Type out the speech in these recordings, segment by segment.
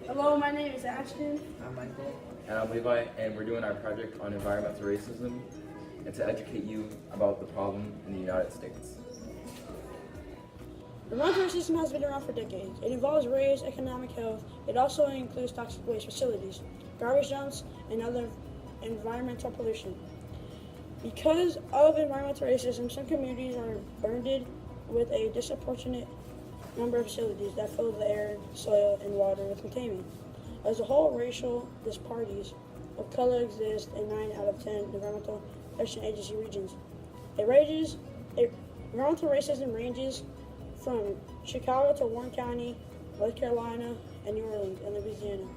Hello, my name is Ashton. I'm Michael. And I'm Levi, and we're doing our project on environmental racism and to educate you about the problem in the United States. Environmental racism has been around for decades. It involves race, economic health. It also includes toxic waste facilities, garbage dumps, and other environmental pollution. Because of environmental racism, some communities are burdened with a disproportionate number of facilities that fill the air, soil, and water with contaminant. As a whole, racial disparities of color exist in 9 out of 10 environmental protection agency regions. Environmental racism ranges from Chicago to Warren County, North Carolina, and New Orleans, and Louisiana.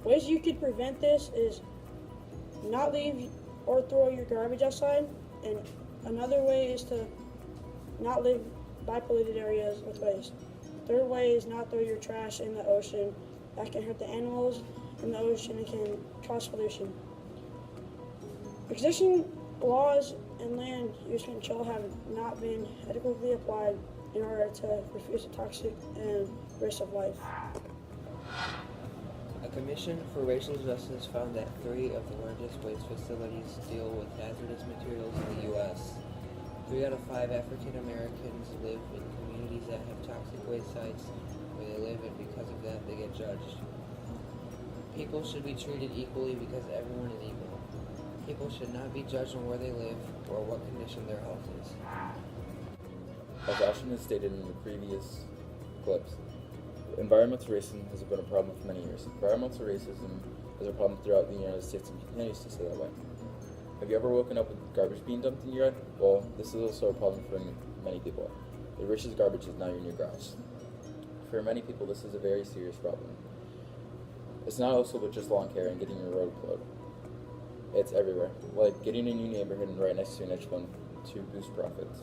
Ways you could prevent this is not leave or throw your garbage outside, and another way is to not live by polluted areas with waste. Third way is not throw your trash in the ocean. That can hurt the animals in the ocean and can cause pollution. Existing laws and land use control have not been adequately applied in order to reduce the toxic and risk of life. A commission for racial justice found that 3 of the largest waste facilities deal with hazardous materials in the U.S. 3 out of 5 African Americans live in communities that have toxic waste sites where they live, and because of that, they get judged. People should be treated equally because everyone is equal. People should not be judged on where they live or what condition their health is. As Ashton has stated in the previous clips, environmental racism has been a problem for many years. Environmental racism is a problem throughout the United States and continues to stay that way. Have you ever woken up with garbage being dumped in your yard? Well, this is also a problem for many people. The richest garbage is now your new grass. For many people, this is a very serious problem. It's not also with just lawn care and getting your road plowed. It's everywhere, like getting a new neighborhood right next to an rich one to boost profits.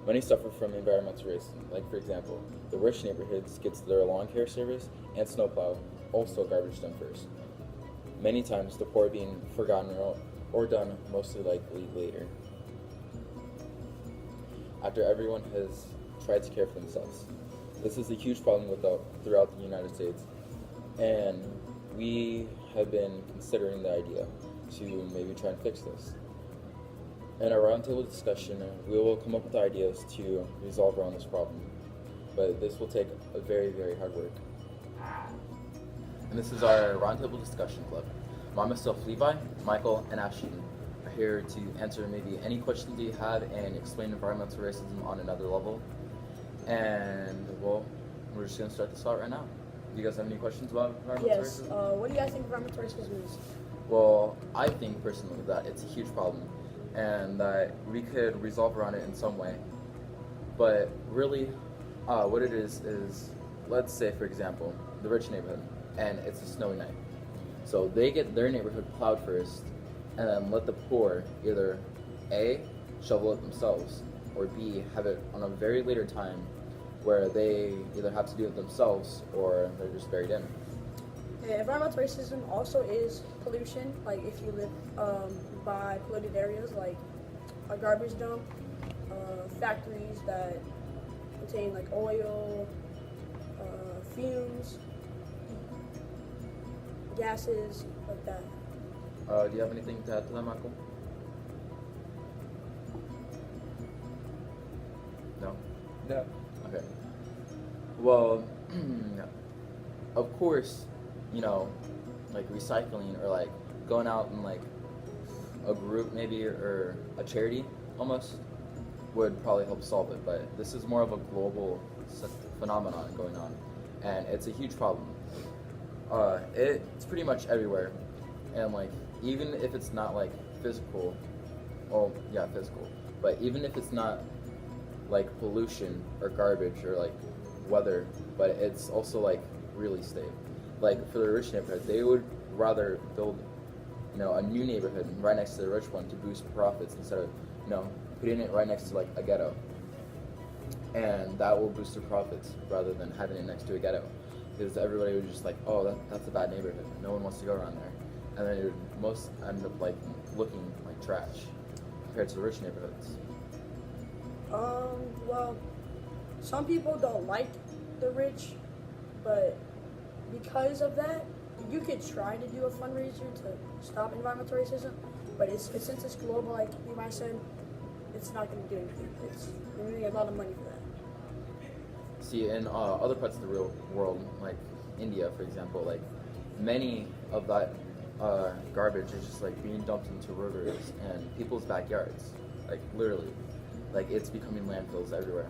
Many suffer from environmental racism, like for example, the rich neighborhoods gets their lawn care service and snowplow, also garbage done first. Many times the poor being forgotten or done mostly likely later, after everyone has tried to care for themselves. This is a huge problem throughout the United States, and we have been considering the idea to maybe try and fix this. In our roundtable discussion, we will come up with ideas to resolve around this problem, but this will take a very, very hard work. And this is our roundtable discussion club. Myself, Levi, Michael, and Ashton are here to answer maybe any questions that you have and explain environmental racism on another level. And well, we're just gonna start this out right now. Do you guys have any questions about environmental Yes. racism? What do you guys think environmental racism is? Well, I think personally that it's a huge problem and that we could resolve around it in some way. But really, what it is, let's say, for example, the rich neighborhood, and it's a snowy night. So they get their neighborhood plowed first, and then let the poor either A, shovel it themselves, or B, have it on a very later time where they either have to do it themselves or they're just buried in. Environmental racism also is pollution, like if you live by polluted areas like a garbage dump, factories that contain like oil, fumes, gases, like that. Do you have anything to add to that, Michael? No? No. Okay. Well, of course, like recycling or like going out and like a group maybe or a charity almost would probably help solve it, but this is more of a global phenomenon going on, and it's a huge problem. It's pretty much everywhere, and like even if it's not like physical, physical, but even if it's not like pollution or garbage or like weather, but it's also like real estate. Like for the rich neighborhood, they would rather build, a new neighborhood right next to the rich one to boost profits instead of, putting it right next to like a ghetto. And that will boost their profits rather than having it next to a ghetto, because everybody was just like, oh, that's a bad neighborhood. No one wants to go around there, and then it would most end up like looking like trash compared to the rich neighborhoods. Well, some people don't like the rich but because of that, you could try to do a fundraiser to stop environmental racism, but since it's global, like Levi said, it's not going to do anything. You're going to get a lot of money for that. See, in other parts of the real world, like India, for example, like many of that garbage is just like being dumped into rivers and people's backyards, like literally, like it's becoming landfills everywhere.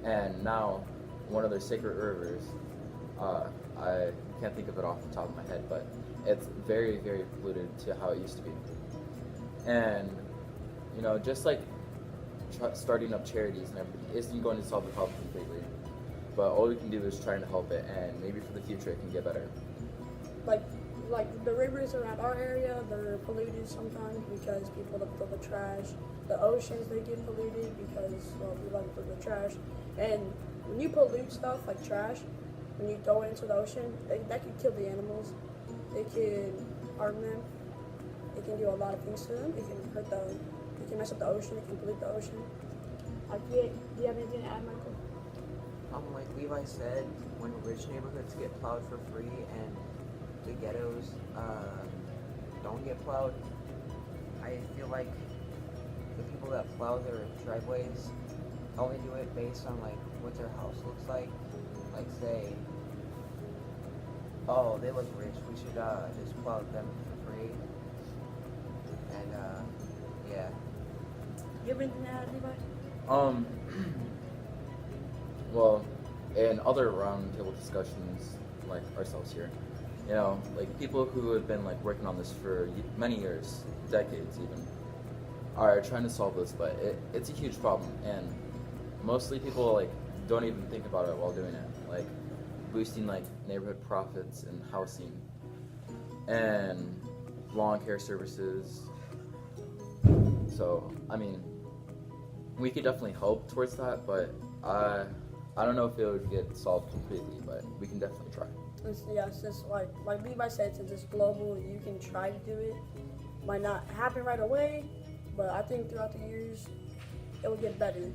And now, one of their sacred rivers, I can't think of it off the top of my head, but it's very, very polluted to how it used to be. And you know, just like starting up charities and everything isn't going to solve the problem completely, but all we can do is trying to help it, and maybe for the future it can get better. Like the rivers around our area, they're polluted sometimes because people throw the trash. The oceans, they get polluted because, well, people like to throw the trash. And when you pollute stuff like trash, when you throw it into the ocean, that can kill the animals. It can harm them. It can do a lot of things to them. It can mess up the ocean. It can pollute the ocean. Do you have anything to add, Michael? Like Levi said, when rich neighborhoods get plowed for free and the ghettos don't get plowed, I feel like the people that plow their driveways only do it based on like what their house looks like. Like say, oh, they look rich, we should just plow them for free. And yeah. You have anything to add, Levi? Well, in other roundtable discussions like ourselves here, you know, like people who have been like working on this for many years, decades even, are trying to solve this, but it's a huge problem, and mostly people like don't even think about it while doing it, like boosting like neighborhood profits and housing and lawn care services. So I mean, we could definitely help towards that, but I don't know if it would get solved completely, but we can definitely try. Since like Levi said, since it's global, you can try to do it. Might not happen right away, but I think throughout the years, it will get better.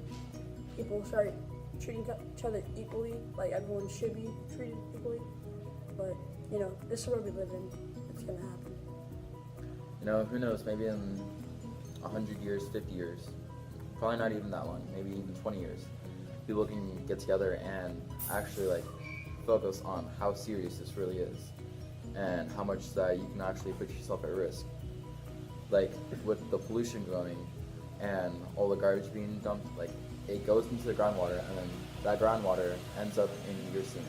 People start treating each other equally, like everyone should be treated equally. But, you know, this is where we live in. It's going to happen. You know, who knows, maybe in 100 years, 50 years, probably not even that long, maybe even 20 years, people can get together and actually like focus on how serious this really is and how much that you can actually put yourself at risk. Like with the pollution growing and all the garbage being dumped, like it goes into the groundwater, and then that groundwater ends up in your sink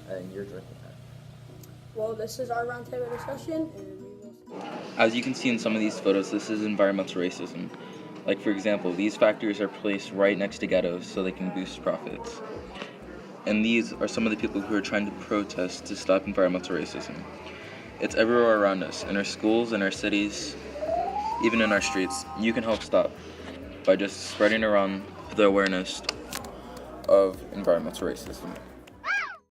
and you're drinking it. Well, this is our roundtable discussion, and we will. As you can see in some of these photos, this is environmental racism. Like for example, these factories are placed right next to ghettos so they can boost profits. And these are some of the people who are trying to protest to stop environmental racism. It's everywhere around us, in our schools, in our cities, even in our streets. You can help stop by just spreading around the awareness of environmental racism.